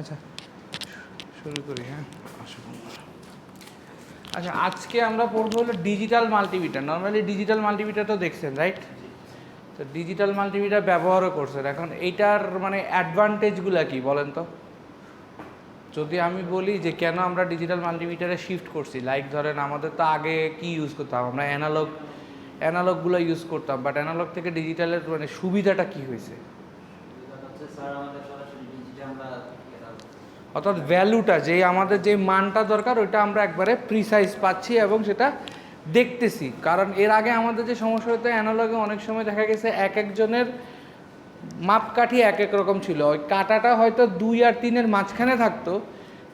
আচ্ছা শুরু করি। হ্যাঁ আচ্ছা, আজকে আমরা পড়বো হলো digital multimeter. Normally digital multimeter তো দেখছেন, রাইট? তো ডিজিটাল মাল্টিমিটার ব্যবহারও করছেন। এখন এইটার মানে অ্যাডভান্টেজগুলো কি বলেন তো? যদি আমি বলি যে কেন আমরা ডিজিটাল মাল্টিমিটারে শিফট করছি, লাইক ধরেন আমাদের তো আগে কি ইউজ করতাম, আমরা অ্যানালগগুলো ইউজ করতাম, বাট অ্যানালগ থেকে ডিজিটালের মানে সুবিধাটা কি হয়েছে? অর্থাৎ ভ্যালুটা যে আমাদের যে মানটা দরকার ওইটা আমরা একবারে প্রিসাইজ পাচ্ছি এবং সেটা দেখতেছি। কারণ এর আগে আমাদের যে সমস্যা হতো অ্যানালগে অনেক সময় দেখা গেছে এক একজনের মাপকাঠি এক এক রকম ছিল। ওই কাটাটা হয়তো 2 আর 3-এর মাঝখানে থাকতো,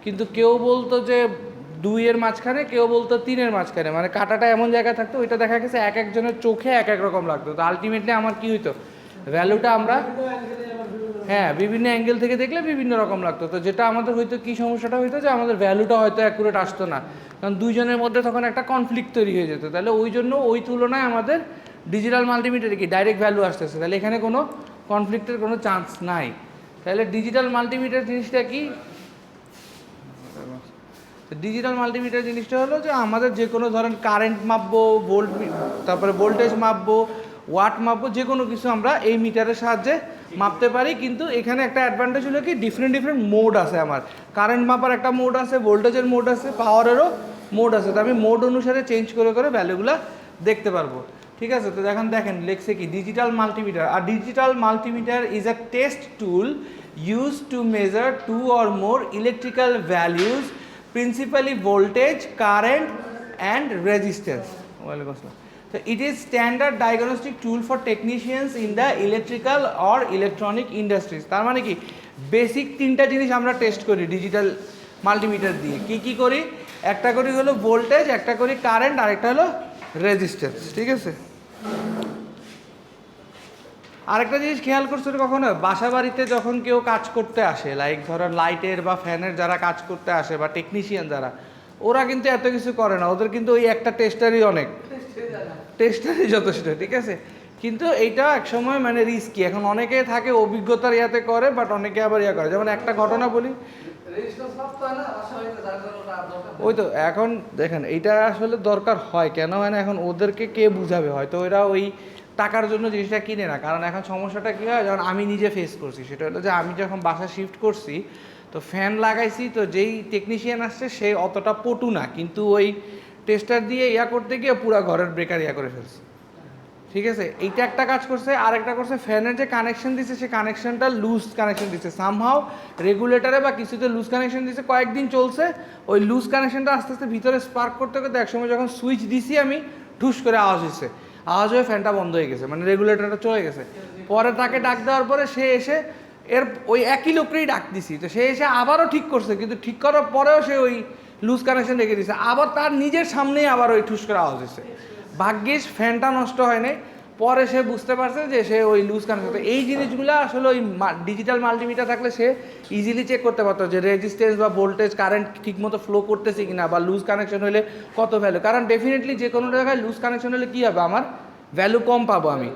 কিন্তু কেউ বলতো যে 2-এর মাঝখানে, কেউ বলতো 3-এর মাঝখানে, মানে কাটাটা এমন জায়গায় থাকতো ওইটা দেখা গেছে এক একজনের চোখে এক এক রকম লাগতো। তো আলটিমেটলি আমার কী হইতো, ভ্যালুটা আমরা বিভিন্ন অ্যাঙ্গেল থেকে দেখলে বিভিন্ন রকম লাগতো। তো যেটা আমাদের হয়তো কী সমস্যাটা হইতো যে আমাদের ভ্যালুটা হয়তো অ্যাকুরেট আসতো না, কারণ দুইজনের মধ্যে তখন একটা কনফ্লিক্ট তৈরি হয়ে যেত। তাহলে ওই জন্য ওই তুলনায় আমাদের ডিজিটাল মাল্টিমিটারে কি ডাইরেক্ট ভ্যালু আসতেছে, তাহলে এখানে কোনো কনফ্লিক্টের কোনো চান্স নাই। তাহলে ডিজিটাল মাল্টিমিটার জিনিসটা কি? ডিজিটাল মাল্টিমিটার জিনিসটা হলো যে আমাদের যে কোনো ধরেন কারেন্ট মাপবো, তারপরে ভোল্টেজ মাপবো, ওয়াট মাপবো, যে কোনো কিছু আমরা এই মিটারের সাহায্যে মাপতে পারি। কিন্তু এখানে একটা অ্যাডভান্টেজ হলো কি ডিফারেন্ট মোড আছে। আমার কারেন্ট মাপার একটা মোড আছে, ভোল্টেজের মোড আছে, পাওয়ারেরও মোড আছে। তো আমি মোড অনুসারে চেঞ্জ করে করে ভ্যালুগুলো দেখতে পারবো। ঠিক আছে? তো দেখেন লেখছে কি ডিজিটাল মাল্টিমিটার। আর digital multimeter is a test tool use to measure 2 or more electrical values, principally voltage, current and resistance. So it is standard diagnostic tool for technicians in the electrical or electronic industries. তার মানে কি basic 3টা জিনিস আমরা test করি digital multimeter দিয়ে। কি করি? একটা করি হলো ভোল্টেজ, একটা করি কারেন্ট, আর একটা হলো রেজিস্ট্যান্স। ঠিক আছে? আরেকটা জিনিস খেয়াল করছো কখনো, বাসা বাড়িতে যখন কেউ কাজ করতে আসে, লাইক ধরেন লাইটের বা ফ্যানের যারা কাজ করতে আসে বা টেকনিশিয়ান যারা, ওরা কিন্তু এত কিছু করে না। ওদের কিন্তু ওই একটা টেস্টারই অনেক, টেস্টারই যথেষ্ট। ঠিক আছে? কিন্তু এইটা একসময় মানে রিস্কি। এখন অনেকে থাকে অভিজ্ঞতার ইয়াতে করে, বাট অনেকে আবার ইয়া করে। যেমন একটা ঘটনা বলি, ওই তো এখন দেখেন এইটা আসলে দরকার হয় কেন হয় না, এখন ওদেরকে কে বুঝাবে? হয়তো ওরা ওই টাকার জন্য জিনিসটা কিনে না। কারণ এখন সমস্যাটা কী হয়, যখন আমি নিজে ফেস করছি, সেটা হলো যে আমি যখন বাসা শিফট করছি তো ফ্যান লাগাইছি, তো যেই টেকনিশিয়ান আসছে সে অতটা পটু না, কিন্তু ওই টেস্টার দিয়ে ইয়া করতে গিয়ে পুরো ঘরের ব্রেকার ইয়া করে ফেলছে। ঠিক আছে? এইটা একটা কাজ করছে। আরেকটা করছে ফ্যানের যে কানেকশন দিচ্ছে সে কানেকশনটা লুজ কানেকশন দিচ্ছে, সামহাও রেগুলেটরে বা কিছুতে লুজ কানেকশন দিচ্ছে। কয়েকদিন চলছে, ওই লুজ কানেকশনটা আস্তে আস্তে ভিতরে স্পার্ক করতে করতে একসময় যখন সুইচ দিছি আমি, ঠুস করে আওয়াজ হয়েছে, আওয়াজ হয়ে ফ্যানটা বন্ধ হয়ে গেছে, মানে রেগুলেটরটা চলে গেছে। পরে তাকে ডাক দেওয়ার পরে সে এসে এর ওই একই লোককেই ডাক দিছি, তো সে এসে আবারও ঠিক করছে, কিন্তু ঠিক করার পরেও সে ওই লুজ কানেকশন রেখে দিছে। আবার তার নিজের সামনেই আবার ওই ঠুস করে আওয়াজ হয়েছে। ভাগ্যিস ফ্যানটা নষ্ট হয় নাই। পরে সে বুঝতে পারছে যে সে ওই লুজ কানেকশন। এই জিনিসগুলো আসলে ওই ডিজিটাল মাল্টিমিটার থাকলে সে ইজিলি চেক করতে পারতো যে রেজিস্ট্যান্স বা ভোল্টেজ কারেন্ট ঠিকমতো ফ্লো করতেছে কিনা, বা লুজ কানেকশন হলে কত ভ্যালু। কারণ ডেফিনেটলি যে কোনো জায়গায় লুজ কানেকশন হলে কী হবে, আমার ভ্যালু কম পাবো আমি।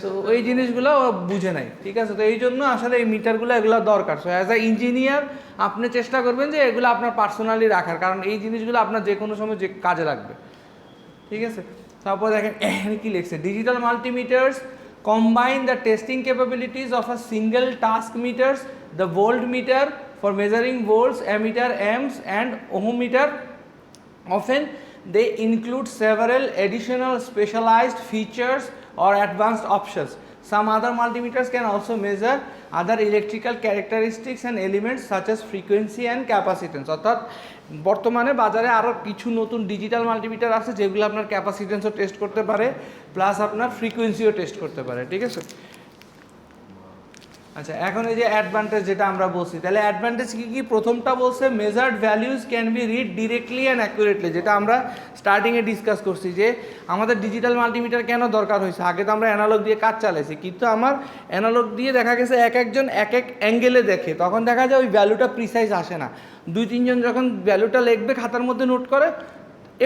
তো ওই জিনিসগুলো ও বুঝে নাই। ঠিক আছে? তো এই জন্য আসলে এই মিটারগুলো এগুলো দরকার। সো অ্যাজ আ ইঞ্জিনিয়ার আপনি চেষ্টা করবেন যে এগুলো আপনার পার্সোনালি রাখার, কারণ এই জিনিসগুলো আপনার যে কোনো সময় যে কাজে লাগবে। ঠিক আছে? তারপর দেখেন এখানে কি লিখছে, digital multimeters combine the testing capabilities of a single task meters, the volt meter for measuring volts, ammeter amps and ohmmeter. Often they include several additional specialized features or advanced options. Some other multimeters can also measure other electrical characteristics and elements such as frequency and capacitance. অর্থাৎ বর্তমানে বাজারে আরও কিছু নতুন digital multimeter আছে যেগুলো আপনার ক্যাপাসিটেন্সও test করতে পারে, প্লাস আপনার ফ্রিকোয়েন্সিও টেস্ট করতে পারে। ঠিক আছে? আচ্ছা, এখন এই যে অ্যাডভান্টেজ যেটা আমরা বলছি, তাহলে অ্যাডভান্টেজ কী কী? প্রথমটা বলছে measured values can be read directly and accurately, যেটা আমরা স্টার্টিংয়ে ডিসকাস করছি যে আমাদের ডিজিটাল মাল্টিমিটার কেন দরকার হয়েছে। আগে তো আমরা অ্যানালগ দিয়ে কাজ চালাইছি, কিন্তু আমার অ্যানালগ দিয়ে দেখা গেছে এক একজন এক এক অ্যাঙ্গেলে দেখে, তখন দেখা যায় ওই ভ্যালুটা প্রিসাইজ আসে না। 2-3 জন যখন ভ্যালুটা লিখবে খাতার মধ্যে নোট করে,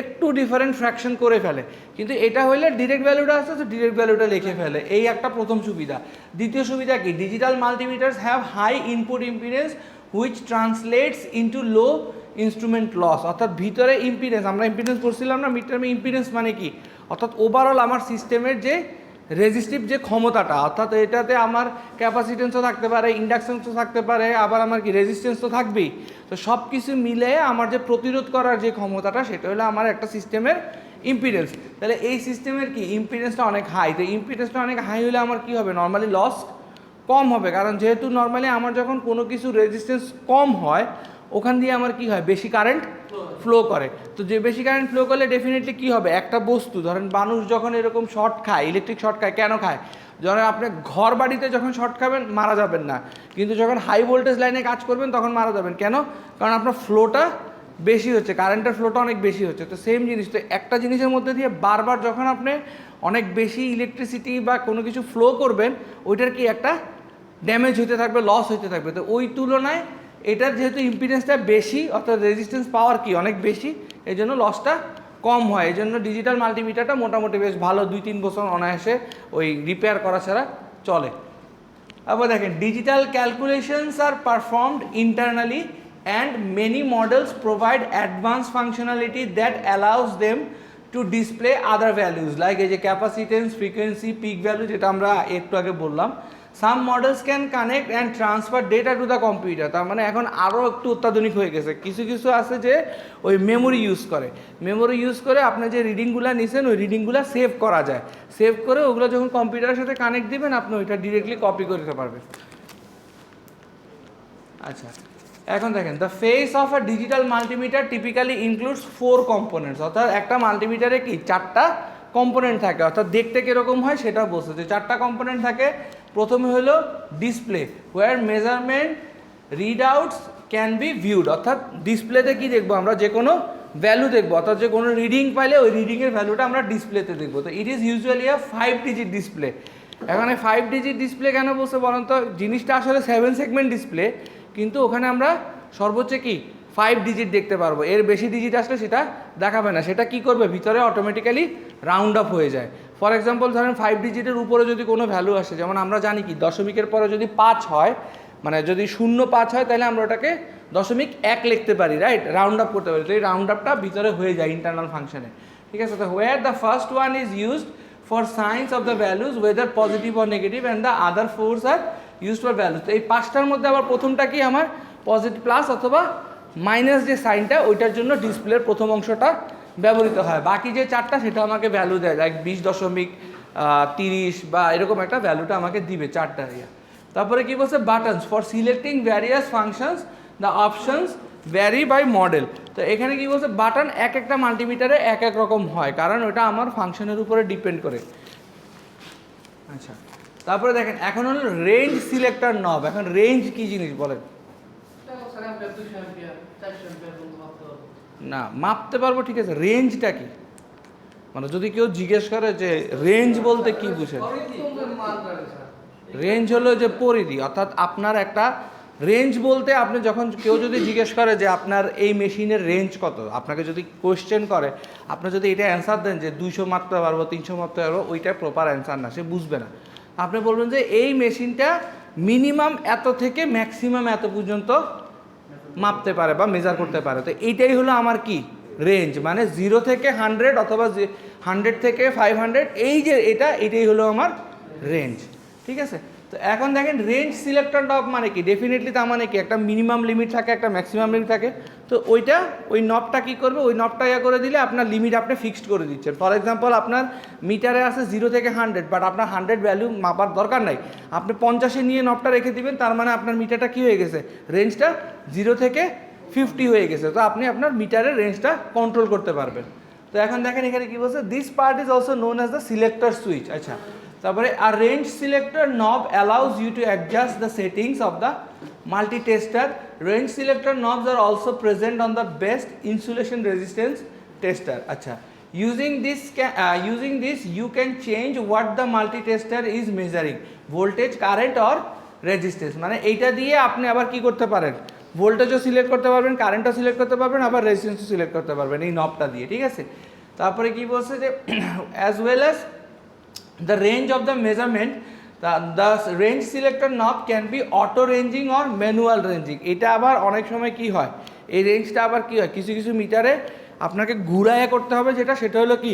একটু ডিফারেন্ট ফ্র্যাকশন করে ফেলে। কিন্তু এটা হইলে ডিরেক্ট ভ্যালুটা আসছে, তো ডিরেক্ট ভ্যালুটা লিখে ফেলে। এই একটা প্রথম সুবিধা। দ্বিতীয় সুবিধা কি, digital multimeters have high input impedance which translates into low instrument loss, অর্থাৎ ভিতরে ইম্পিডেন্স, আমরা ইম্পিডেন্স পড়ছিলাম না মিড টার্মে, ইম্পিডেন্স মানে কি, অর্থাৎ ওভারঅল আমার সিস্টেমের যে রেজিস্টিভ যে ক্ষমতাটা, অর্থাৎ এটাতে আমার ক্যাপাসিটেন্সও থাকতে পারে, ইন্ডাকশনসও থাকতে পারে, আবার আমার কি রেজিস্ট্যান্স তো থাকবেই। তো সব কিছু মিলে আমার যে প্রতিরোধ করার যে ক্ষমতাটা, সেটা হলো আমার একটা সিস্টেমের ইম্পিডেন্স। তাহলে এই সিস্টেমের কি ইম্পিডেন্সটা অনেক হাই, তো ইম্পিডেন্সটা অনেক হাই হলে আমার কি হবে, নর্মালি লস কম হবে, কারণ যেহেতু নর্মালি আমার যখন কোনো কিছু রেজিস্ট্যান্স কম হয় ওখান দিয়ে আমার কি হয়, বেশি কারেন্ট ফ্লো করে। তো যে বেশি কারেন্ট ফ্লো করলে ডেফিনেটলি কী হবে, একটা বস্তু ধরেন মানুষ যখন এরকম শর্ট খায়, ইলেকট্রিক শর্ট খায়, কেন খায়, ধরেন আপনি ঘর বাড়িতে যখন শর্ট খাবেন মারা যাবেন না, কিন্তু যখন হাই ভোল্টেজ লাইনে কাজ করবেন তখন মারা যাবেন। কেন? কারণ আপনার ফ্লোটা বেশি হচ্ছে, কারেন্টের ফ্লোটা অনেক বেশি হচ্ছে। তো সেম জিনিস, তো একটা জিনিসের মধ্যে দিয়ে বারবার যখন আপনি অনেক বেশি ইলেকট্রিসিটি বা কোনো কিছু ফ্লো করবেন, ওইটার কি একটা ড্যামেজ হতে থাকবে, লস হতে থাকবে। তো ওই তুলনায় এটার যেহেতু ইম্পিডেন্সটা বেশি, অর্থাৎ রেজিস্ট্যান্স পাওয়ার কি অনেক বেশি, এই জন্য লসটা কম হয়। এই জন্য ডিজিটাল মাল্টিমিটারটা মোটামুটি বেশ ভালো, 2-3 বছর অনায়াসে ওই রিপেয়ার করা ছাড়া চলে। আবার দেখেন, digital calculations are performed internally and many models provide advance functionality that allows them to display other values like এই যে ক্যাপাসিটেন্স, ফ্রিকোয়েন্সি, পিক ভ্যালু, যেটা আমরা একটু আগে বললাম। Some models can connect and transfer data to the computer, তার মানে এখন আরও একটু অত্যাধুনিক হয়ে গেছে। কিছু কিছু আছে যে ওই মেমোরি ইউজ করে, মেমোরি ইউজ করে আপনি যে রিডিংগুলো নিছেন ওই রিডিংগুলো সেভ করা যায়, সেভ করে ওগুলো যখন কম্পিউটারের সাথে কানেক্ট দিবেন আপনি ওইটা ডিরেক্টলি কপি করে দিতে পারবেন। আচ্ছা, এখন দেখেন, the face of a digital multimeter typically includes 4 components, অর্থাৎ একটা মাল্টিমিটারে কি 4টা কম্পোনেন্ট থাকে, অর্থাৎ দেখতে কীরকম হয় সেটা বলছে যে 4টা কম্পোনেন্ট থাকে। প্রথমে হলো display, where measurement read outs can be viewed, অর্থাৎ ডিসপ্লেতে কি দেখবো আমরা, যে কোনো ভ্যালু দেখবো, অর্থাৎ যে কোনো রিডিং পাইলে ওই রিডিংয়ের ভ্যালুটা আমরা ডিসপ্লেতে দেখবো। তো it is usually a 5 digit display. এখানে 5 ডিজিট ডিসপ্লে কেন বলছে বলেন তো, জিনিসটা আসলে 7 সেগমেন্ট ডিসপ্লে, কিন্তু ওখানে আমরা সর্বোচ্চ কি 5 ডিজিট দেখতে পারবো, এর বেশি ডিজিট আসলে সেটা দেখাবে না। সেটা কি করবে, ভিতরে অটোমেটিক্যালি রাউন্ড আপ হয়ে যায়। ফর এক্সাম্পল ধরেন 5 ডিজিটের উপরে যদি কোনো ভ্যালু আসে, যেমন আমরা জানি কি দশমিকের পরে যদি 5 হয়, মানে যদি 0.5 হয় তাহলে আমরা ওটাকে 0.1 লিখতে পারি, রাইট, রাউন্ড আপ করতে পারি। তো এই রাউন্ড আপটা ভিতরে হয়ে যায় ইন্টারনাল ফাংশনে, ঠিক আছে। তো where the first one is used for signs of the values weather positive or negative and the other force are used for values. তো এই 5টার মধ্যে আবার প্রথমটা কি আমার পজিটিভ প্লাস অথবা মাইনাস যে সাইনটা, ওইটার জন্য ডিসপ্লের প্রথম অংশটা ব্যবহৃত হয়। বাকি যে 4টা সেটা আমাকে ভ্যালু দেয়, লাইক 20.30 বা এরকম একটা ভ্যালুটা আমাকে দিবে 4টা ইয়া। তারপরে কি বলছে, buttons for selecting various functions the options vary by model. তো এখানে কি বলছে, বাটন এক একটা মাল্টিমিটারে এক এক রকম হয়, কারণ ওটা আমার ফাংশনের উপরে ডিপেন্ড করে। আচ্ছা, তারপরে দেখেন, এখন হলো রেঞ্জ সিলেক্টর নব। এখন রেঞ্জ কি জিনিস বলেন? না, মাপতে পারবো, ঠিক আছে, রেঞ্জটা কি, মানে যদি কেউ জিজ্ঞেস করে যে রেঞ্জ বলতে কি বুঝেন, রেঞ্জ হলো যে পরিধি, অর্থাৎ আপনার একটা রেঞ্জ বলতে, আপনি যখন কেউ যদি জিজ্ঞেস করে যে আপনার এই মেশিনের রেঞ্জ কত, আপনাকে যদি কোয়েশ্চেন করে, আপনি যদি এটা অ্যান্সার দেন যে 200 মাপতে পারবো, 300 মাপতে পারবো, ওইটা প্রপার অ্যান্সার না, সে বুঝবে না। আপনি বলবেন যে এই মেশিনটা মিনিমাম এত থেকে ম্যাক্সিমাম এত পর্যন্ত মাপতে পারে বা মেজার করতে পারে। তো এইটাই হলো আমার কি রেঞ্জ, মানে 0 থেকে 100 অথবা 100 থেকে 500, এই যে এটাই হলো আমার রেঞ্জ, ঠিক আছে। তো এখন দেখেন, রেঞ্জ সিলেক্টর নব মানে কি, ডেফিনেটলি তার মানে কি একটা মিনিমাম লিমিট থাকে, একটা ম্যাক্সিমাম লিমিট থাকে। তো ওই নবটা কি করবে, ওই নবটা ইয়া করে দিলে আপনার লিমিট আপনি ফিক্সড করে দিচ্ছেন। ফর এক্সাম্পল, আপনার মিটারে আছে 0 থেকে 100, বাট আপনার 100 ভ্যালু মাপার দরকার নাই, আপনি 50-এ নিয়ে নবটা রেখে দিবেন, তার মানে আপনার মিটারটা কি হয়ে গেছে, রেঞ্জটা 0 থেকে 50 হয়ে গেছে। তো আপনি আপনার মিটারের রেঞ্জটা কন্ট্রোল করতে পারবেন। তো এখন দেখেন এখানে কি বলছে, this part is also known as the selector switch. আচ্ছা, তারপরে আর range selector knob allows you to adjust the settings of the multitester. Range selector knobs are also present on the best insulation resistance tester. আচ্ছা, using this you can change what the multi-tester is measuring, voltage, current or resistance। মানে এইটা দিয়ে আপনি আবার কি করতে পারেন, ভোল্টেজও select করতে পারবেন, কারেন্টও সিলেক্ট করতে পারবেন, আবার রেজিস্ট্যান্সও সিলেক্ট করতে পারবেন এই নবটা দিয়ে, ঠিক আছে। তারপরে কি বলছে যে as well as the range of the measurement the range selector নব can be auto ranging or manual ranging. এটা আবার অনেক সময় কি হয়, এই রেঞ্জটা আবার কি হয়, কিছু কিছু মিটারে আপনাকে ঘুরায় করতে হবে, সেটা হলো কি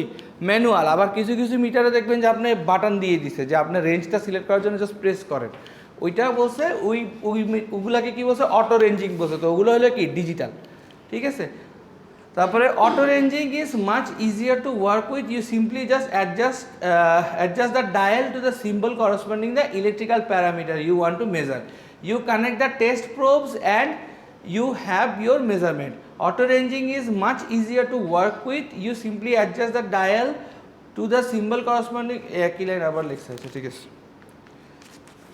ম্যানুয়াল। আবার কিছু কিছু মিটারে দেখবেন যে আপনি বাটন দিয়ে দিছে যে আপনি রেঞ্জটা সিলেক্ট করার জন্য জাস্ট প্রেস করেন, ওইটা বলছে ওগুলাকে কি বলছে, অটো রেঞ্জিং বলছে। তো ওগুলো হলো কি ডিজিটাল, ঠিক আছে। তারপরে auto ranging is much easier to work with, you simply just adjust the dial to the symbol corresponding the electrical parameter you want to measure, you connect the test probes and you have your measurement. Auto ranging is much easier to work with, you simply adjust the dial to the symbol corresponding একই line আবার লেখা আছে, ঠিক আছে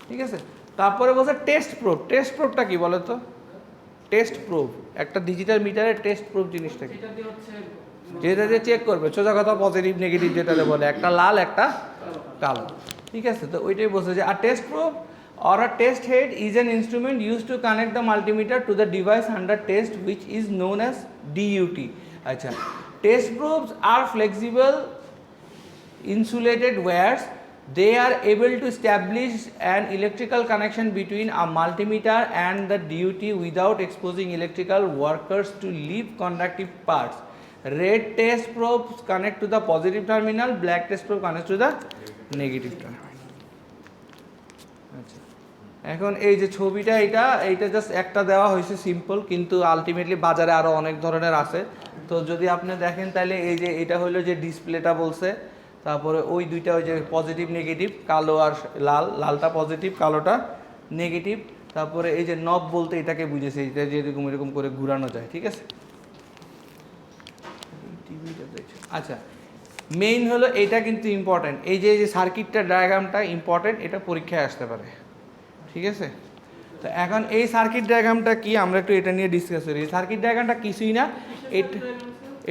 ঠিক আছে। তারপরে বলছে টেস্ট প্রোব। টেস্ট প্রোবটা কি বলো তো? টেস্ট প্রোব একটা ডিজিটাল মিটারের টেস্ট প্রোব জিনিসটা কি, যেটা দিয়ে চেক করবে সোজা কথা পজিটিভ নেগেটিভ যেটাতে বলে, একটা লাল একটা কালো, ঠিক আছে। তো ওইটাই বলছে যে আর test probe or a test head is an instrument used to connect the multimeter to the device under test, which is known as DUT. Acha. Test probes are flexible insulated wires. They are able to establish an electrical connection between a multimeter and the DUT without exposing electrical workers to leave conductive parts. Red test probes connect to the positive terminal, black test probe connects to the negative terminal. আচ্ছা, এখন এই যে ছবিটা এইটা just একটা দেওয়া হয়েছে simple, কিন্তু আলটিমেটলি বাজারে আরও অনেক ধরনের আছে। তো যদি আপনি দেখেন তাহলে এই যে এটা হলো যে ডিসপ্লেটা বলছে, তারপরে ওই দুইটা ওই যে পজিটিভ নেগেটিভ, কালো আর লাল, লালটা পজিটিভ কালোটা নেগেটিভ, তারপরে এই যে নব বলতে এটাকে বুঝেছে, এটা যেরকম এরকম করে ঘুরানো যায়, ঠিক আছে। আচ্ছা, মেইন হলো এটা কিন্তু ইম্পর্টেন্ট, এই যে সার্কিটটা ডায়াগ্রামটা ইম্পর্টেন্ট, এটা পরীক্ষায় আসতে পারে, ঠিক আছে। তো এখন এই সার্কিট ডায়াগ্রামটা কি, আমরা একটু এটা নিয়ে ডিসকাস করি। সার্কিট ডায়াগ্রামটা কিছুই না,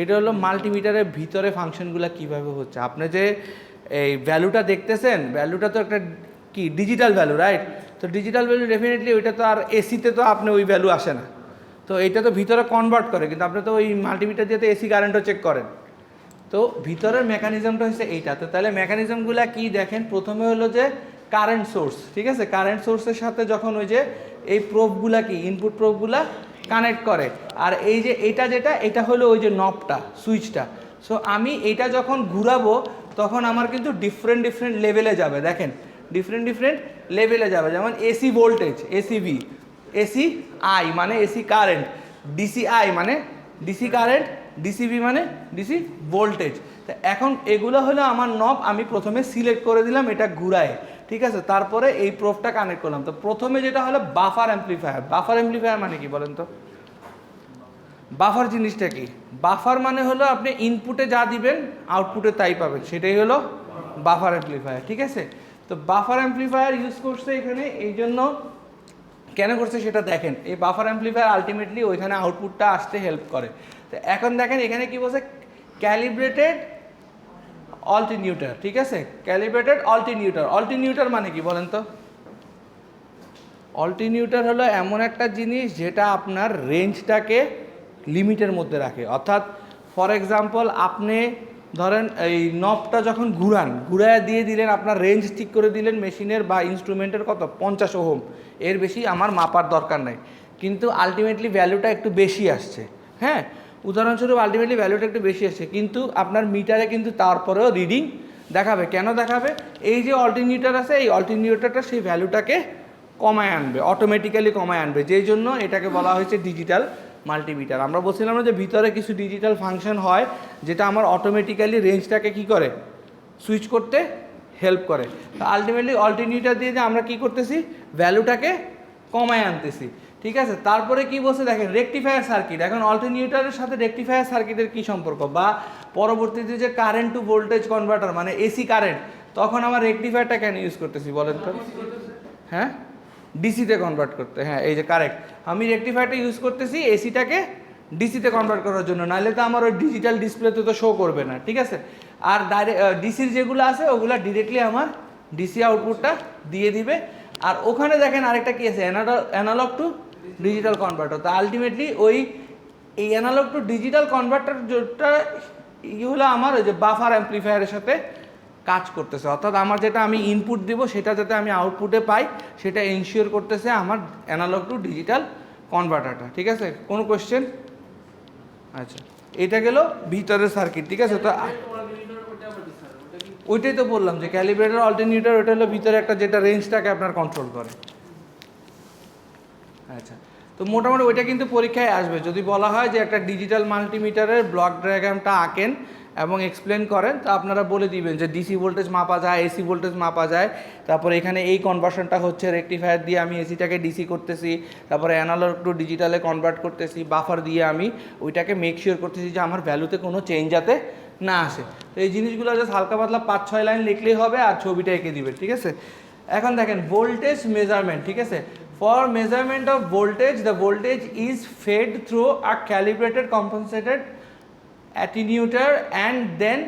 এটা হলো মাল্টিমিটারের ভিতরে ফাংশনগুলো কীভাবে হচ্ছে। আপনি যে এই ভ্যালুটা দেখতেছেন, ভ্যালুটা তো একটা কি ডিজিটাল ভ্যালু, রাইট? তো ডিজিটাল ভ্যালু ডেফিনেটলি ওইটা তো আর এসিতে তো আপনি ওই ভ্যালু আসে না, তো এটা তো ভিতরে কনভার্ট করে, কিন্তু আপনি তো ওই মাল্টিমিটার দিয়ে তো এসি কারেন্টও চেক করেন। তো ভিতরের মেকানিজমটা হচ্ছে এইটা। তো তাহলে মেকানিজমগুলো কি দেখেন, প্রথমে হলো যে কারেন্ট সোর্স, ঠিক আছে। কারেন্ট সোর্সের সাথে যখন ওই যে এই প্রোবগুলা কি ইনপুট প্রোবগুলা কানেক্ট করে, আর এই যে এটা হলো ওই যে নবটা, সুইচটা। সো আমি এইটা যখন ঘুরাবো তখন আমার কিন্তু ডিফারেন্ট লেভেলে যাবে, দেখেন ডিফারেন্ট লেভেলে যাবে। যেমন এসি ভোল্টেজ এসিভি, এসি আই মানে এসি কারেন্ট, ডিসি আই মানে ডিসি কারেন্ট, ডিসিভি মানে ডিসি ভোল্টেজ। তো এখন এগুলো হলো আমার নব, আমি প্রথমে সিলেক্ট করে দিলাম এটা ঘুরায়, ঠিক আছে। তারপরে এই প্রোবটা কানেক্ট করলাম। তো প্রথমে যেটা হলো বাফার অ্যাম্প্লিফায়ার। বাফার অ্যাম্প্লিফায়ার মানে কি বলেন তো? বাফার জিনিসটা কি? বাফার মানে হলো আপনি ইনপুটে যা দিবেন আউটপুটে তাই পাবেন, সেটাই হলো বাফার অ্যাম্প্লিফায়ার, ঠিক আছে। তো বাফার অ্যাম্প্লিফায়ার ইউজ করছে এখানে, এই জন্য কেন করছে সেটা দেখেন। এই বাফার অ্যাম্প্লিফায়ার আলটিমেটলি ওইখানে আউটপুটটা আসতে হেল্প করে। তো এখন দেখেন এখানে কি বলছে, ক্যালিব্রেটেড অল্টিনিউটার, ঠিক আছে। ক্যালিব্রেটেড অল্টিনিউটার। অল্টিনিউটার মানে কি বলেন তো? অল্টিনিউটার হলো এমন একটা জিনিস যেটা আপনার রেঞ্জটাকে লিমিটের মধ্যে রাখে। অর্থাৎ ফর এক্সাম্পল আপনি ধরেন এই নবটা যখন ঘুরায় দিয়ে দিলেন, আপনার রেঞ্জ ঠিক করে দিলেন মেশিনের বা ইনস্ট্রুমেন্টের কত 50 ওহম, এর বেশি আমার মাপার দরকার নাই, কিন্তু আলটিমেটলি ভ্যালুটা একটু বেশি আসছে। হ্যাঁ, উদাহরণস্বরূপ আলটিমেটলি ভ্যালুটা একটু বেশি আসছে, কিন্তু আপনার মিটারে কিন্তু তারপরেও রিডিং দেখাবে। কেন দেখাবে? এই যে অল্টিনিউটার আছে, এই অল্টিনিউটারটা সেই ভ্যালুটাকে কমায় আনবে, অটোমেটিক্যালি কমায় আনবে, যেই জন্য এটাকে বলা হয়েছে ডিজিটাল মাল্টিমিটার। আমরা বলছিলাম না যে ভিতরে কিছু ডিজিটাল ফাংশন হয় যেটা আমার অটোমেটিক্যালি রেঞ্জটাকে কি করে, সুইচ করতে হেল্প করে। তো আলটিমেটলি অল্টিনিউটার দিয়ে যে আমরা কি করতেছি, ভ্যালুটাকে কমায় আনতেছি, ঠিক আছে। তারপরে কি বলছে দেখেন, রেকটিফায়ার সার্কিট। এখন অল্টারনেটরের সাথে রেকটিফায়ার সার্কিটের কি সম্পর্ক, বা পরবর্তীতে যে কারেন্ট টু ভোল্টেজ কনভার্টার মানে এসি কারেন্ট, তখন আমার রেকটিফায়ারটা কেন ইউজ করতেছি বলেন তো? হ্যাঁ, ডিসিতে কনভার্ট করতে। হ্যাঁ, এই যে কারেক্ট, আমি রেকটিফায়ারটা ইউজ করতেছি এসিটাকে ডিসিতে কনভার্ট করার জন্য, নাহলে তো আমার ওই ডিজিটাল ডিসপ্লেতে তো শো করবে না, ঠিক আছে। আর ডাইরেক্ট ডিসির যেগুলো আছে ওগুলো ডিরেক্টলি আমার ডিসি আউটপুটটা দিয়ে দিবে। আর ওখানে দেখেন আরেকটা কি আছে, অ্যানালগ টু ডিজিটাল কনভার্টার। তো আলটিমেটলি এই অ্যানালগ টু ডিজিটাল কনভার্টারটা হলো আমার ওই যে বাফার অ্যাম্প্লিফায়ারের সাথে কাজ করতেছে, অর্থাৎ আমার যেটা আমি ইনপুট দিব সেটা যাতে আমি আউটপুটে পাই সেটা এনশিওর করতেছে আমার অ্যানালগ টু ডিজিটাল কনভার্টারটা। ঠিক আছে, কোনো কোয়েশ্চেন? আচ্ছা, এটা গেল ভিতরের সার্কিট। ঠিক আছে, তো ওইটাই তো বললাম যে ক্যালিব্রেটর অল্টারনেটর ওটা হলো ভিতরে একটা যেটা রেঞ্জটাকে আপনার কন্ট্রোল করে। আচ্ছা, তো মোটামুটি ওইটা কিন্তু পরীক্ষায় আসবে যদি বলা হয় যে একটা ডিজিটাল মাল্টিমিটারের ব্লক ডায়াগ্রামটা আঁকেন এবং এক্সপ্লেন করেন, তো আপনারা বলে দিবেন যে ডিসি ভোল্টেজ মাপা যায়, এসি ভোল্টেজ মাপা যায়, তারপরে এখানে এই কনভার্সনটা হচ্ছে রেকটিফায়ার দিয়ে আমি এসিটাকে ডিসি করতেছি, তারপরে অ্যানালগ টু ডিজিটালে কনভার্ট করতেছি, বাফার দিয়ে আমি ওইটাকে মেক শিওর করতেছি যে আমার ভ্যালুতে কোনো চেঞ্জ যাতে না আসে। তো এই জিনিসগুলো জাস্ট হালকা পাতলা 5-6 লাইন লিখলেই হবে আর ছবিটা এঁকে দিবে। ঠিক আছে, এখন দেখেন ভোল্টেজ মেজারমেন্ট। ঠিক আছে, for measurement of voltage, the voltage is fed through a calibrated compensated attenuator, and then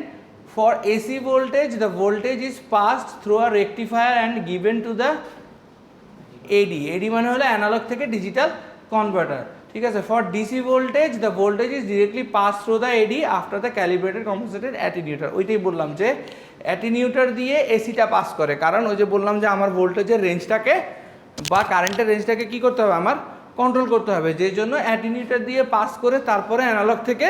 for AC voltage the voltage is passed through a rectifier and given to the AD মানে হলো analogue থেকে digital converter. ঠিক আছে, for DC voltage the voltage is directly passed through the AD after the calibrated compensated attenuator। ওইটাই বললাম যে অ্যাটেনিউটার দিয়ে এসিটা পাস করে, কারণ ওই যে বললাম যে আমার ভোল্টেজের রেঞ্জটাকে বা কারেন্টের রেঞ্জটাকে কী করতে হবে, আমার কন্ট্রোল করতে হবে, যেই জন্য অ্যাটেনিউটার দিয়ে পাস করে তারপরে অ্যানালগ থেকে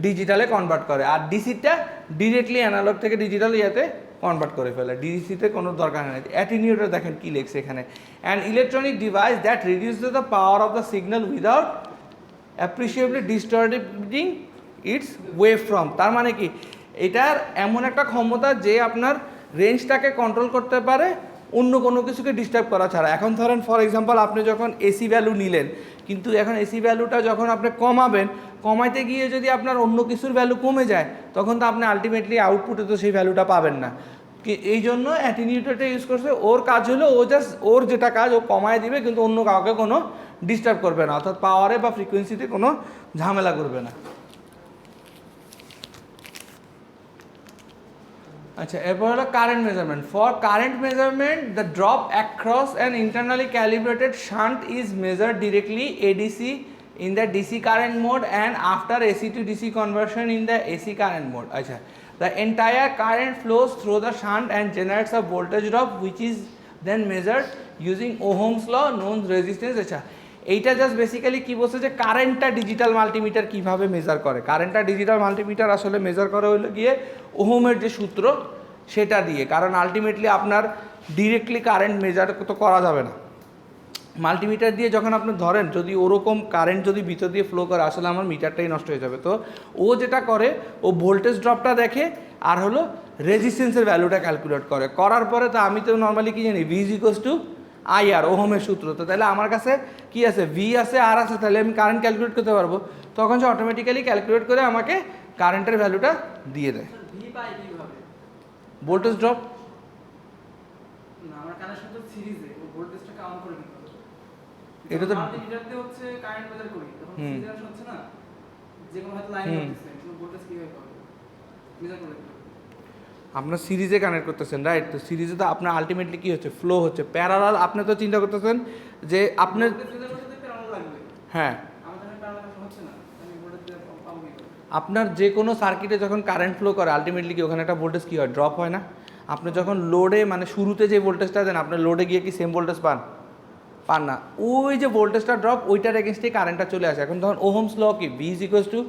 ডিজিটালে কনভার্ট করে, আর ডিসিটা ডিরেক্টলি অ্যানালগ থেকে ডিজিটাল ইয়াতে কনভার্ট করে ফেলে, ডিসিতে কোনো দরকার নেই। অ্যাটেনিউটার দেখেন কী লেখছে এখানে, an electronic device that reduces the power of the signal without appreciably disturbing its wave from. তার মানে কি, এটার এমন একটা ক্ষমতা যে আপনার রেঞ্জটাকে কন্ট্রোল করতে পারে অন্য কোনো কিছুকে ডিস্টার্ব করা ছাড়া। এখন ধরেন ফর এক্সাম্পল আপনি যখন এসি ভ্যালু নিলেন, কিন্তু এখন এসি ভ্যালুটা যখন আপনি কমাবেন, কমাইতে গিয়ে যদি আপনার অন্য কিছুর ভ্যালু কমে যায়, তখন তো আপনি আলটিমেটলি আউটপুটে তো সেই ভ্যালুটা পাবেন না। এই জন্য অ্যাটেনিউটারটা ইউজ করছে, ওর কাজ হলো ও জাস্ট ওর যেটা কাজ ও কমায় দিবে, কিন্তু অন্য কাউকে কোনো ডিস্টার্ব করবে না, অর্থাৎ পাওয়ারে বা ফ্রিকোয়েন্সিতে কোনো ঝামেলা করবে না। আচ্ছা, এরপর হলো current measurement. For current measurement the drop across an internally calibrated shunt is measured directly ADC in the DC current mode and after AC to DC conversion in the AC current mode. আচ্ছা, the entire current flows through the shunt and generates a voltage drop which is then measured using Ohm's law known resistance. আচ্ছা, এইটা just basically কী বলছে যে কারেন্টটা digital multimeter কীভাবে measure করে। কারেন্টটা digital multimeter আসলে মেজার করে হলো গিয়ে ওহমের যে সূত্র সেটা দিয়ে, কারণ আলটিমেটলি আপনার ডিরেক্টলি কারেন্ট মেজার তো করা যাবে না। মাল্টিমিটার দিয়ে যখন আপনি ধরেন, যদি ওরকম কারেন্ট যদি ভিতর দিয়ে ফ্লো করে, আসলে আমার মিটারটাই নষ্ট হয়ে যাবে। তো ও যেটা করে, ও ভোল্টেজ ড্রপটা দেখে আর হলো রেজিস্ট্যান্সের ভ্যালুটা ক্যালকুলেট করে, করার পরে তো আমি তো নর্মালি কী জানি V is equals to I R, ওহমের সূত্র। তো তাহলে আমার কাছে কি আছে, ভি আছে আর আছে, তাহলে আমি কারেন্ট ক্যালকুলেট করতে পারবো। তখন সে অটোমেটিক্যালি ক্যালকুলেট করে আমাকে কারেন্টের ভ্যালুটা দিয়ে দেয়। ভোল্টেজ ড্রপ এটা তো হচ্ছে কারেন্ট মেজার করি, তখন সিরিজ হচ্ছে না, যে কোনো হয়তো লাইন হচ্ছে, কিন্তু ভোল্টেজ কিভাবে পাবো মেজার করে? আপনার সিরিজে কানেক্ট করতেছেন, রাইট? তো সিরিজে তো আপনার আলটিমেটলি কি হচ্ছে, ফ্লো হচ্ছে। প্যারালাল আপনি তো চিন্তা করতেছেন যে আপনার, হ্যাঁ, আপনার যে কোনো সার্কিটে যখন কারেন্ট ফ্লো করে আলটিমেটলি কি ওখানে একটা ভোল্টেজ কী হয়, ড্রপ হয় না? আপনি যখন লোডে মানে শুরুতে যে ভোল্টেজটা দেন, আপনার লোডে গিয়ে কি সেম ভোল্টেজ পান না? ওই যে ভোল্টেজটা ড্রপ, ওইটার এগেনস্টেই কারেন্টটা চলে আসে। এখন তখন ওহমস ল কি, V is equals to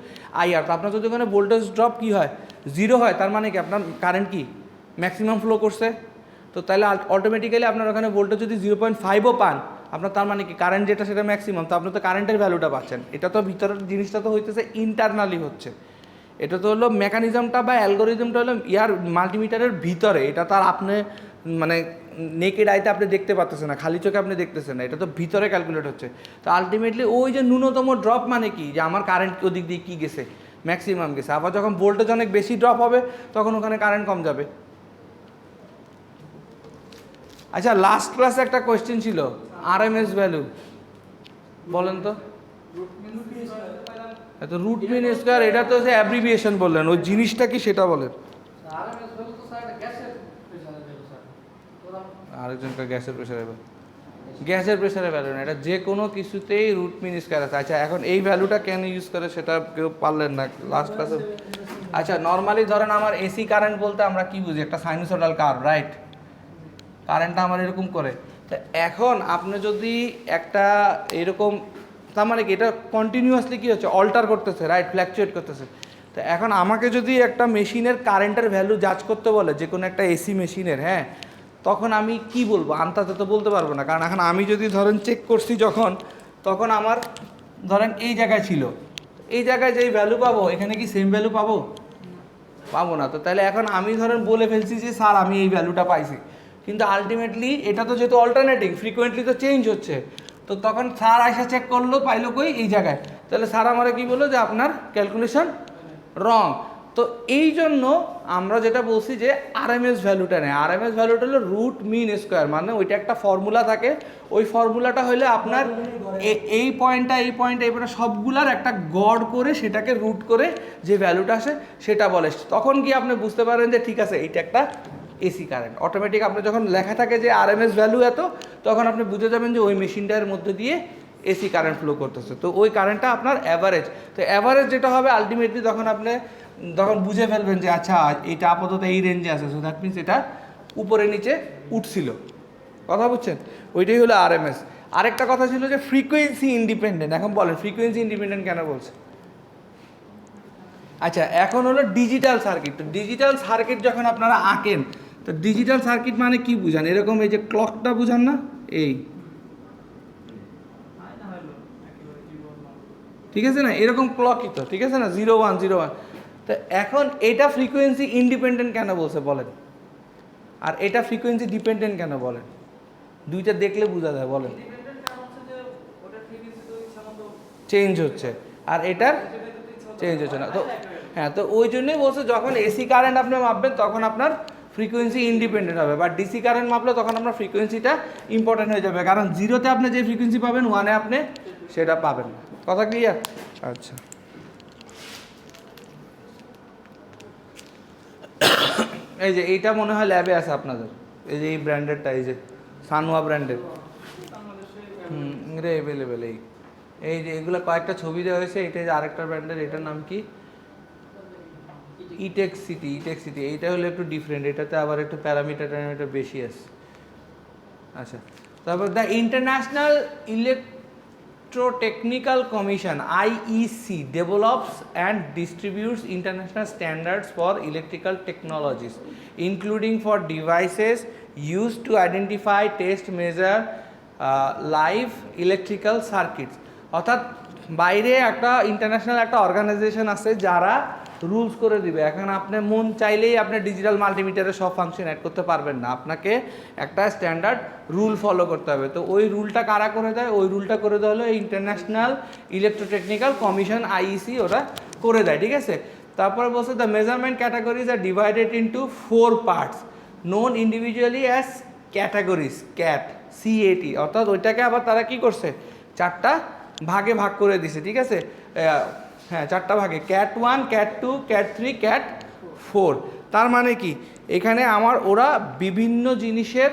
I R. তো আপনার যদি ওখানে ভোল্টেজ ড্রপ কী হয়, 0 হয়, তার মানে কি আপনার কারেন্ট কি ম্যাক্সিমাম ফ্লো করছে। তো তাহলে অটোমেটিক্যালি আপনার ওখানে ভোল্টেজ যদি 0.5ও পান আপনার, তার মানে কি কারেন্ট যেটা সেটা ম্যাক্সিমাম, তো আপনি তো কারেন্টের ভ্যালুটা পাচ্ছেন। এটা তো ভিতরের জিনিসটা তো হইতেছে ইন্টারনালি হচ্ছে, এটা তো হলো মেকানিজমটা বা অ্যালগোরিজমটা হলো ইয়ার মাল্টিমিটারের ভিতরে। এটা তার আপনি মানে নেকেড আইতে আপনি দেখতে পাচ্ছেন না, খালি চোখে আপনি দেখতেছেন না, এটা তো ভিতরে ক্যালকুলেট হচ্ছে। তো আলটিমেটলি ওই যে ন্যূনতম ড্রপ মানে কি, যে আমার কারেন্ট ওদিক দিয়ে কী গেছে, ম্যাক্সিমাম গেছে। আবার যখন ভোল্টেজ অনেক বেশি ড্রপ হবে তখন ওখানে কারেন্ট কম যাবে। আচ্ছা, লাস্ট ক্লাসে একটা কোয়েশ্চেন ছিল আরএমএস ভ্যালু, বলেন তো। তো রুট মিন স্কয়ার, এটা তো যে অ্যাব্রিভিয়েশন বললেন, ওই জিনিসটা কি সেটা বলেন। আরেকজনকার গ্যাসের প্রেশারের ভ্যালু, গ্যাসের প্রেশারের ভ্যালু না, এটা যে কোনো কিছুতেই রুট মিন স্কয়ার আছে। আচ্ছা, এখন এই ভ্যালুটা কেন ইউজ করে সেটা কেউ পারলেন না লাস্ট ক্লাসে। আচ্ছা নর্মালি ধরেন আমার এসি কারেন্ট বলতে আমরা কি বুঝি, একটা সাইনোসয়েডাল কার্ভ, রাইট? কারেন্টটা আমার এরকম করে। তো এখন আপনি যদি একটা এরকম, তার মানে কি এটা কন্টিনিউয়াসলি কী হচ্ছে, অল্টার করতেছে, রাইট, ফ্ল্যাকচুয়েট করতেছে। তো এখন আমাকে যদি একটা মেশিনের কারেন্টের ভ্যালু জাজ করতে বলে, যে কোনো একটা এসি মেশিনের, হ্যাঁ, তখন আমি কি বলবো, আন্তাজে তো বলতে পারবো না। কারণ এখন আমি যদি ধরেন চেক করছি যখন, তখন আমার ধরেন এই জায়গায় ছিল, এই জায়গায় যেই ভ্যালু পাবো এখানে কি সেম ভ্যালু পাবো? পাবো না। তো তাহলে এখন আমি ধরেন বলে ফেলছি যে স্যার আমি এই ভ্যালুটা পাইছি, কিন্তু আলটিমেটলি এটা তো যেহেতু অল্টারনেটিং, ফ্রিকোয়েন্টলি তো চেঞ্জ হচ্ছে, তো তখন স্যার আইসা চেক করলো, পাইলো কই এই জায়গায়, তাহলে স্যার আমারে কি বললো যে আপনার ক্যালকুলেশন রং। তো এই জন্য আমরা যেটা বলছি যে আরএমএস ভ্যালুটা নেই। আরএমএস ভ্যালুটা হলো রুট মিন স্কোয়ার, মানে ওইটা একটা ফর্মুলা থাকে, ওই ফর্মুলাটা হলে আপনার এই পয়েন্টটা এই পয়েন্টটা সবগুলার একটা গড় করে সেটাকে রুট করে যে ভ্যালুটা আসে সেটা বলে। তখন কি আপনি বুঝতে পারেন যে ঠিক আছে এইটা একটা এসি কারেন্ট। অটোমেটিক আপনি যখন লেখা থাকে যে আরএমএস ভ্যালু এত, তখন আপনি বুঝে যাবেন যে ওই মেশিনটার মধ্যে দিয়ে এসি কারেন্ট ফ্লো করতেছে, তো ওই কারেন্টটা আপনার অ্যাভারেজ। তো অ্যাভারেজ যেটা হবে আলটিমেটলি তখন আপনি বুঝে ফেলবেন যে আচ্ছা এইটা আপাতত এই রেঞ্জে আছে, সো দ্যাট মিনস এটা উপরে নিচে উঠছিল। কথা বুঝছেন? ওইটাই হলো আরএমএস। আরেকটা কথা ছিল যে ফ্রিকোয়েন্সি ইন্ডিপেন্ডেন্ট। এখন বলেন ফ্রিকোয়েন্সি ইন্ডিপেন্ডেন্ট কেন বলছে? আচ্ছা এখন হলো ডিজিটাল সার্কিট। তো ডিজিটাল সার্কিট যখন আপনারা আঁকেন, তো ডিজিটাল সার্কিট মানে কি বুঝান? এরকম এই যে ক্লকটা বুঝান না, এই ঠিক আছে না, এরকম ক্লকই তো, ঠিক আছে না, 0101। তো এখন এটা ফ্রিকোয়েন্সি ইন্ডিপেন্ডেন্ট কেন বলছে বলেন, আর এটা ফ্রিকোয়েন্সি ডিপেন্ডেন্ট কেন বলেন? দুইটা দেখলে বোঝা যায়, বলেন। চেঞ্জ হচ্ছে আর এটার চেঞ্জ হচ্ছে না। তো হ্যাঁ, তো ওই জন্যই বলছে যখন এসি কারেন্ট আপনি মাপবেন তখন আপনার ফ্রিকোয়েন্সি ইন্ডিপেন্ডেন্ট হবে, বাট ডিসি কারেন্ট মাপলে তখন আপনার ফ্রিকোয়েন্সিটা ইম্পর্টেন্ট হয়ে যাবে, কারণ জিরোতে আপনি যে ফ্রিকোয়েন্সি পাবেন ওয়ানে আপনি সেটা পাবেন না। কথা ক্লিয়ার? আচ্ছা, এই যে এইটা মনে হয় ল্যাবে আছে আপনাদের, এই যে এই ব্র্যান্ডেরটা, এই যে সানওয়া ব্র্যান্ডের, এটা অ্যাভেলেবেল। এই যে এগুলো কয়েকটা ছবি দেওয়া হয়েছে, এটা যে আরেকটা ব্র্যান্ডের, এটার নাম কি, ইটেক্স সিটি। এইটা হলো একটু ডিফারেন্ট, এটাতে আবার একটু প্যারামিটার বেশি আছে। আচ্ছা, তারপর the International Electrotechnical Commission IEC develops and distributes international standards for electrical technologies including for devices use to identify, test, measure live electrical circuits. অর্থাৎ বাইরে একটা ইন্টারন্যাশনাল একটা অর্গানাইজেশন আছে যারা রুলস করে দিবে। এখন আপনি মন চাইলেই আপনি ডিজিটাল মাল্টিমিটারে সব ফাংশন অ্যাড করতে পারবেন না, আপনাকে একটা স্ট্যান্ডার্ড রুল ফলো করতে হবে। তো ওই রুলটা কারা করে দেয়? ওই রুলটা করে দেওয়া হলো ইন্টারন্যাশনাল ইলেকট্রোটেকনিক্যাল কমিশন, আইইসি, ওরা করে দেয়, ঠিক আছে। তারপরে বলছে the measurement categories are divided into 4 parts known individually as categories, cat, CAT। অর্থাৎ ওইটাকে আবার তারা কি করছে, 4টা ভাগে ভাগ করে দিছে, ঠিক আছে। হ্যাঁ, 4টা ভাগে, ক্যাট 1, ক্যাট 2, ক্যাট 3, ক্যাট 4। তার মানে কি, এখানে আমার ওরা বিভিন্ন জিনিসের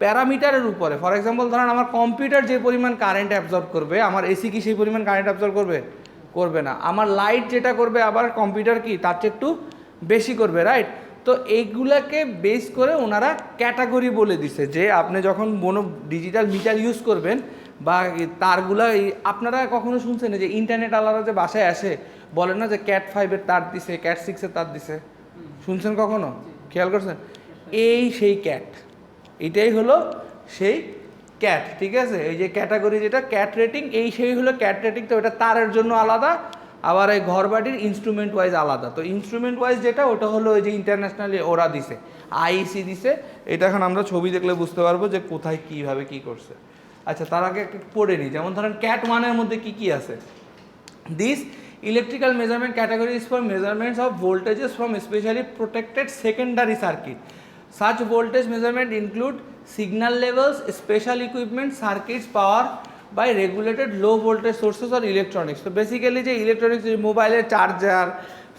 প্যারামিটারের উপরে, ফর এক্সাম্পল ধরেন আমার কম্পিউটার যে পরিমাণ কারেন্ট অ্যাবজর্ব করবে, আমার এসি কি সেই পরিমাণ কারেন্ট অ্যাবজর্ব করবে না। আমার লাইট যেটা করবে, আবার কম্পিউটার কি তার চেয়ে একটু বেশি করবে, রাইট। তো এইগুলাকে বেস করে ওনারা ক্যাটাগরি বলে দিছে যে আপনি যখন কোনো ডিজিটাল মিটার ইউজ করবেন বা তারগুলা, আপনারা কখনো শুনছেন যে ইন্টারনেট আলাদা যে বাসায় আসে বলেন না যে ক্যাট 5-এর তার দিছে, ক্যাট 6-এর তার দিছে, শুনছেন কখনো? খেয়াল করছেন? এই সেই ক্যাট, এটাই হলো সেই ক্যাট, ঠিক আছে। এই যে ক্যাটাগরি যেটা ক্যাট রেটিং, এই সেই হলো ক্যাট রেটিং। তো এটা তারের জন্য আলাদা, আবার এই ঘরবাড়ির ইনস্ট্রুমেন্ট ওয়াইজ আলাদা। তো ইনস্ট্রুমেন্ট ওয়াইজ যেটা, ওটা হলো ওই যে ইন্টারন্যাশনালি ওরা দিছে, আইইসি দিছে। এটা এখন আমরা ছবি দেখলে বুঝতে পারবো যে কোথায় কীভাবে কী করছে। আচ্ছা, তার আগে একটু পড়ে নিই। যেমন ধরেন ক্যাট 1-এর মধ্যে কী কী আছে? This electrical measurement category is for measurements of voltages from specially protected secondary circuit. Such voltage measurement include signal levels, special equipment, circuits power by regulated low voltage sources আর ইলেকট্রনিক্স। তো basically যে electronics, মোবাইলের charger,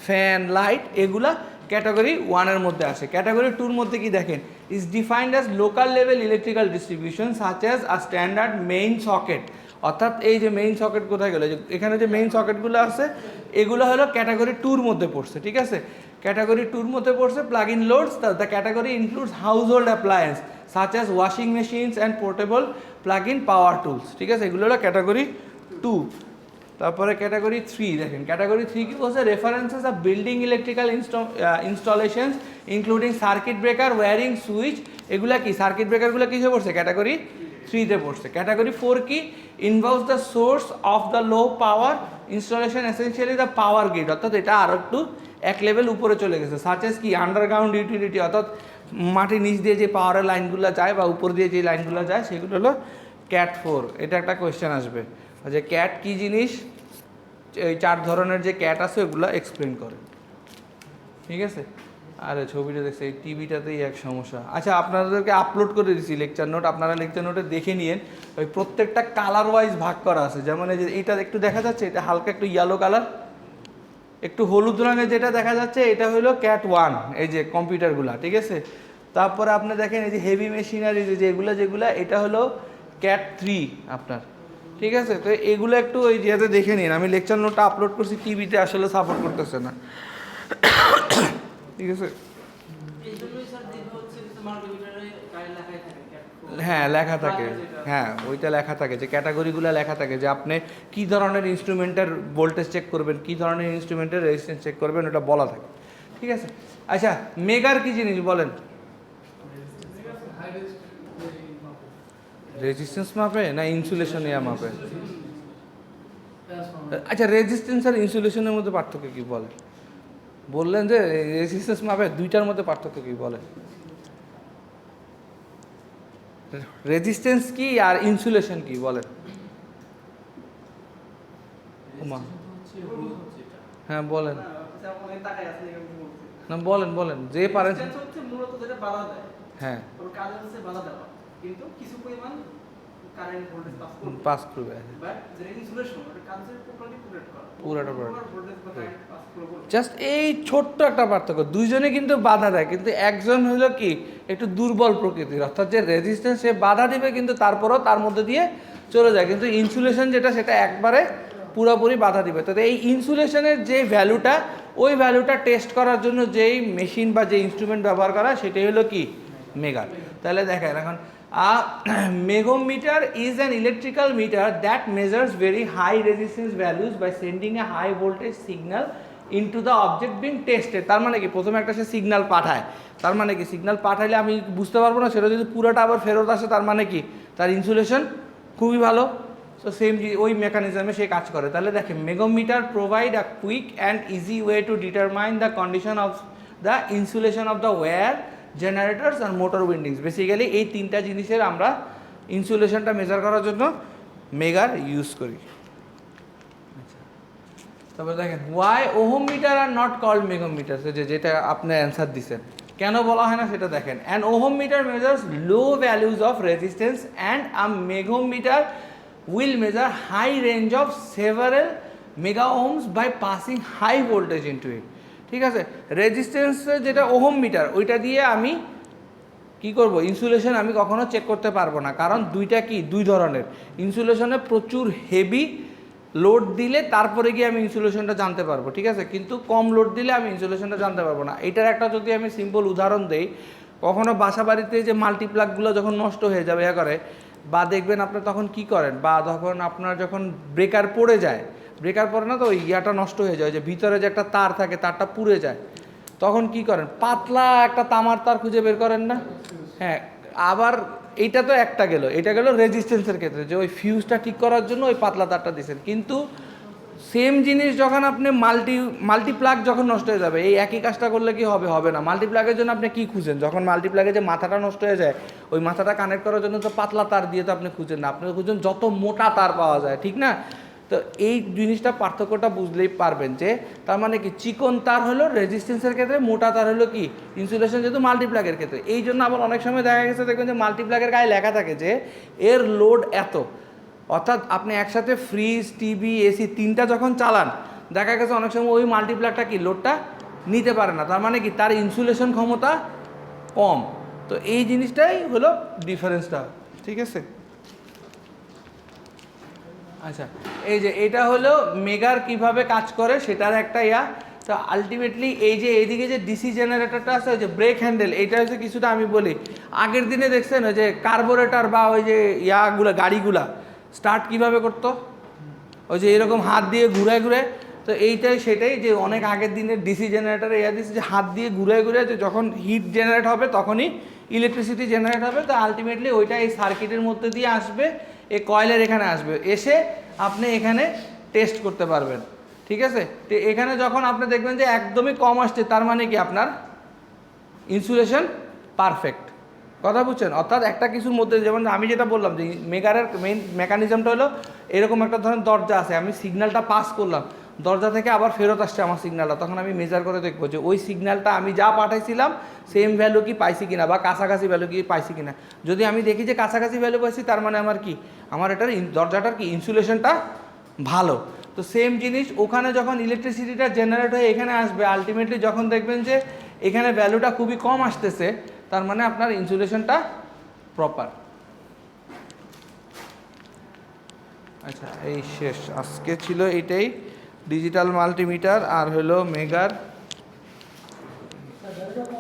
fan, light, এগুলা category 1-এর মধ্যে আসে। Category 2-এর মধ্যে কি দেখেন, is defined as local level electrical distribution such as a standard main socket অর্থাৎ এই যে মেইন সকেট কোথায় গেলো, এখানে যে মেইন সকেটগুলো আছে এগুলো হলো ক্যাটাগরি 2-র মধ্যে পড়ছে, ঠিক আছে। ক্যাটাগরি 2-র মধ্যে পড়ছে plug in loads, the category includes house hold appliance such as washing machines and portable plug in power tools, ঠিক আছে, এগুলো হলো ক্যাটাগরি 2। তারপরে ক্যাটাগরি 3 দেখেন, ক্যাটাগরি 3 কি বলছে, references of building electrical installations including circuit breaker, wiring, switch, এগুলা কি সার্কিট ব্রেকারগুলো কিসে পড়ছে, ক্যাটাগরি 3-তে পড়ছে। ক্যাটাগরি 4 কি, involves the source of the low power installation essentially the power grid, অর্থাৎ এটা আরও একটু এক লেভেল উপরে চলে গেছে। সাচেস কি আন্ডারগ্রাউন্ড ইউটিলিটি, অর্থাৎ মাটির নিচ দিয়ে যে পাওয়ারের লাইনগুলো যায় বা উপর দিয়ে যে লাইনগুলো যায় সেগুলো হলো ক্যাট 4। এটা একটা কোয়েশ্চেন আসবে যে ক্যাট কী জিনিস, এই 4 ধরনের যে ক্যাট আছে ওগুলো এক্সপ্লেন করে, ঠিক আছে। আরে ছবিটা দেখছে, এই টিভিটাতেই এক সমস্যা। আচ্ছা, আপনাদেরকে আপলোড করে দিচ্ছি লেকচার নোট, আপনারা লেকচার নোটে দেখে নিয়েন। ওই প্রত্যেকটা কালার ওয়াইজ ভাগ করা আছে, যেমন এই যে এইটা একটু দেখা যাচ্ছে, এটা হালকা একটু ইয়েলো কালার, একটু হলুদ রঙের যেটা দেখা যাচ্ছে এটা হলো ক্যাট 1, এই যে কম্পিউটারগুলা, ঠিক আছে। তারপরে আপনি দেখেন এই যে হেভি মেশিনারি যেগুলো এটা হলো ক্যাট 3 আপনার, ঠিক আছে। তো এগুলো একটু ওই যেতে দেখে নিন, আমি লেকচার নোটটা আপলোড করছি, টিভিতে আসলে সাপোর্ট করতেছে না, ঠিক আছে। হ্যাঁ লেখা থাকে, হ্যাঁ ওইটা লেখা থাকে যে ক্যাটাগরিগুলো লেখা থাকে যে আপনি কী ধরনের ইনস্ট্রুমেন্টের ভোল্টেজ চেক করবেন, কী ধরনের ইনস্ট্রুমেন্টের রেজিস্ট্যান্স চেক করবেন, ওটা বলা থাকে, ঠিক আছে। আচ্ছা, মেগার কী জিনিস বলেন, রেজিস্ট্যান্স মাপে না ইনসুলেশন ইয়া মাপে? আচ্ছা, রেজিস্ট্যান্স আর ইনসুলেশনের মধ্যে পার্থক্য কী বলেন? বললেন যে রেজিস্ট্যান্স মাপে, দুইটার মধ্যে পার্থক্য কী বলেন? রেজিস্ট্যান্স কি আর ইনসুলেশন কি বলেন? হ্যাঁ বলেন, না বলেন বলেন যে পারেন। হ্যাঁ কিন্তু কিছু পরিমাণ কারেন্ট ভোল্টেজ পাস করবে, বাট যেটা ইনসুলেশন ওটা কাজের টোটালি পুরোটা জাস্ট এই ছোট্ট একটা পার্থক্য, দুইজনে কিন্তু বাধা দেয়, কিন্তু একজন হলো কি একটু দুর্বল প্রকৃতির, অর্থাৎ যে রেজিস্ট্যান্স সে বাধা দিবে কিন্তু তারপরও তার মধ্যে দিয়ে চলে যায়, কিন্তু ইনসুলেশন যেটা সেটা একবারে পুরোপুরি বাধা দিবে। তো এই ইনসুলেশনের যে ভ্যালুটা, ওই ভ্যালুটা টেস্ট করার জন্য যেই মেশিন বা যে ইনস্ট্রুমেন্ট ব্যবহার করা সেটাই হলো কি মেগার। তাহলে দেখেন এখন megometer is an electrical meter that measures very high resistance values by sending a high voltage signal into the object being tested। তার মানে কি প্রথমে একটা সে সিগন্যাল পাঠায়, তার মানে কি সিগন্যাল পাঠাইলে আমি বুঝতে পারবো না, সেটা যদি পুরোটা আবার ফেরত আসে তার মানে কি তার ইনসুলেশন খুবই ভালো। সো সেম ওই মেকানিজমে সে কাজ করে। তাহলে দেখেন megohmmeter provide a quick and easy way to determine the condition of the insulation of the wire, generators আর মোটর উইন্ডিংস। বেসিক্যালি এই তিনটা জিনিসের আমরা ইনসুলেশনটা মেজার করার জন্য মেগার ইউজ করি। আচ্ছা, তারপরে দেখেন why ohm meter are not called megohmmeter, যেটা আপনি অ্যান্সার দিচ্ছেন, কেন বলা হয় না সেটা দেখেন। An ohm meter measures low values of resistance and a megohmmeter will measure high range of several mega ohms by passing high voltage into it, ঠিক আছে। রেজিস্ট্যান্স যেটা ওহম মিটার ওইটা দিয়ে আমি কি করব, ইনসুলেশন আমি কখনো চেক করতে পারবো না, কারণ দুইটা কি দুই ধরনের। ইনসুলেশনে প্রচুর হেভি লোড দিলে তারপরে গিয়ে আমি ইনসুলেশনটা জানতে পারবো, ঠিক আছে, কিন্তু কম লোড দিলে আমি ইনসুলেশনটা জানতে পারবো না। এটার একটা যদি আমি সিম্পল উদাহরণ দেই, কখনো বাসা বাড়িতে যে মাল্টিপ্লাগগুলো যখন নষ্ট হয়ে যাবে করে বা দেখবেন আপনার তখন কি করেন, বা তখন আপনার যখন ব্রেকার পড়ে যায়, ব্রেকার পড়ে না তো ওই ইয়াটা নষ্ট হয়ে যায়, যে ভিতরে যে একটা তার থাকে তারটা পুড়ে যায়, তখন কি করেন পাতলা একটা তামার তার খুঁজে বের করেন না। হ্যাঁ, আবার এইটা তো একটা গেল, এটা গেল রেজিস্ট্যান্সের ক্ষেত্রে যে ওই ফিউজটা ঠিক করার জন্য ওই পাতলা তারটা দিয়েছেন, কিন্তু সেম জিনিস যখন আপনি মাল্টিপ্লাগ যখন নষ্ট হয়ে যাবে, এই একই কাজটা করলে কি হবে, হবে না। মাল্টিপ্লাগের জন্য আপনি কি খুঁজেন, যখন মাল্টিপ্লাগে যে মাথাটা নষ্ট হয়ে যায় ওই মাথাটা কানেক্ট করার জন্য তো পাতলা তার দিয়ে তো আপনি খুঁজেন না, আপনি খুঁজেন যত মোটা তার পাওয়া যায়, ঠিক না। তো এই জিনিসটা পার্থক্যটা বুঝলেই পারবেন যে তার মানে কি চিকন তার হলো রেজিস্ট্যান্সের ক্ষেত্রে, মোটা তার হলো কি ইনসুলেশন, যেহেতু মাল্টিপ্লাগের ক্ষেত্রে। এই জন্য আবার অনেক সময় দেখা গেছে দেখবেন যে মাল্টিপ্লাগের গায়ে লেখা থাকে যে এর লোড এত, অর্থাৎ আপনি একসাথে ফ্রিজ, টিভি, এসি তিনটা যখন চালান দেখা গেছে অনেক সময় ওই মাল্টিপ্লাগটা কি লোডটা নিতে পারে না, তার মানে কি তার ইনসুলেশন ক্ষমতা কম। তো এই জিনিসটাই হলো ডিফারেন্সটা, ঠিক আছে। আচ্ছা, এই যে এটা হলো মেগার কিভাবে কাজ করে সেটার একটা ইয়া। তো আলটিমেটলি এই যে এইদিকে যে ডিসি জেনারেটরটা আছে, ওই যে ব্রেক হ্যান্ডেল, এটা হচ্ছে কিছুটা আমি বলি আগের দিনে দেখছেন ওই যে কার্বোরেটর বা ওই যে ইয়াগুলো গাড়িগুলা স্টার্ট কিভাবে করতো, ওই যে এরকম হাত দিয়ে ঘুরায় ঘুরে। তো এইটাই সেটাই যে অনেক আগের দিনের ডিসি জেনারেটরে ইয়া দিচ্ছে যে হাত দিয়ে ঘুরায় ঘুরে যে যখন হিট জেনারেট হবে তখনই ইলেকট্রিসিটি জেনারেট হবে। তো আলটিমেটলি ওইটা এই সার্কিটের মধ্যে দিয়ে আসবে, এই কয়েলের এখানে আসবে, এসে আপনি এখানে টেস্ট করতে পারবেন। ঠিক আছে, তো এখানে যখন আপনি দেখবেন যে একদমই কম আসছে, তার মানে কি আপনার ইনসুলেশন পারফেক্ট। কথা বুঝছেন? অর্থাৎ একটা কিছুর মধ্যে, যেমন আমি যেটা বললাম যে মেগারের মেইন মেকানিজমটা হলো এরকম একটা ধরনের দরজা আছে, আমি সিগন্যালটা পাস করলাম, দরজা থেকে আবার ফেরত আসছে আমার সিগন্যালটা, তখন আমি মেজার করে দেখবো যে ওই সিগন্যালটা আমি যা পাঠাইছিলাম সেম ভ্যালু কি পাইছি কিনা বা কাছাকাছি ভ্যালু কি পাইছি কিনা। যদি আমি দেখি যে কাছাকাছি ভ্যালু পাইছি, তার মানে আমার কি, আমার এটার দরজাটার কি ইনসুলেশনটা ভালো। তো সেম জিনিস ওখানে যখন ইলেকট্রিসিটিটা জেনারেট হয়ে এখানে আসবে, আলটিমেটলি যখন দেখবেন যে এখানে ভ্যালুটা খুবই কম আসতেছে, তার মানে আপনার ইনসুলেশনটা প্রপার। আচ্ছা, এই শেষ, আজকে ছিল এইটাই, ডিজিটাল মাল্টিমিটার আর হলো মেগার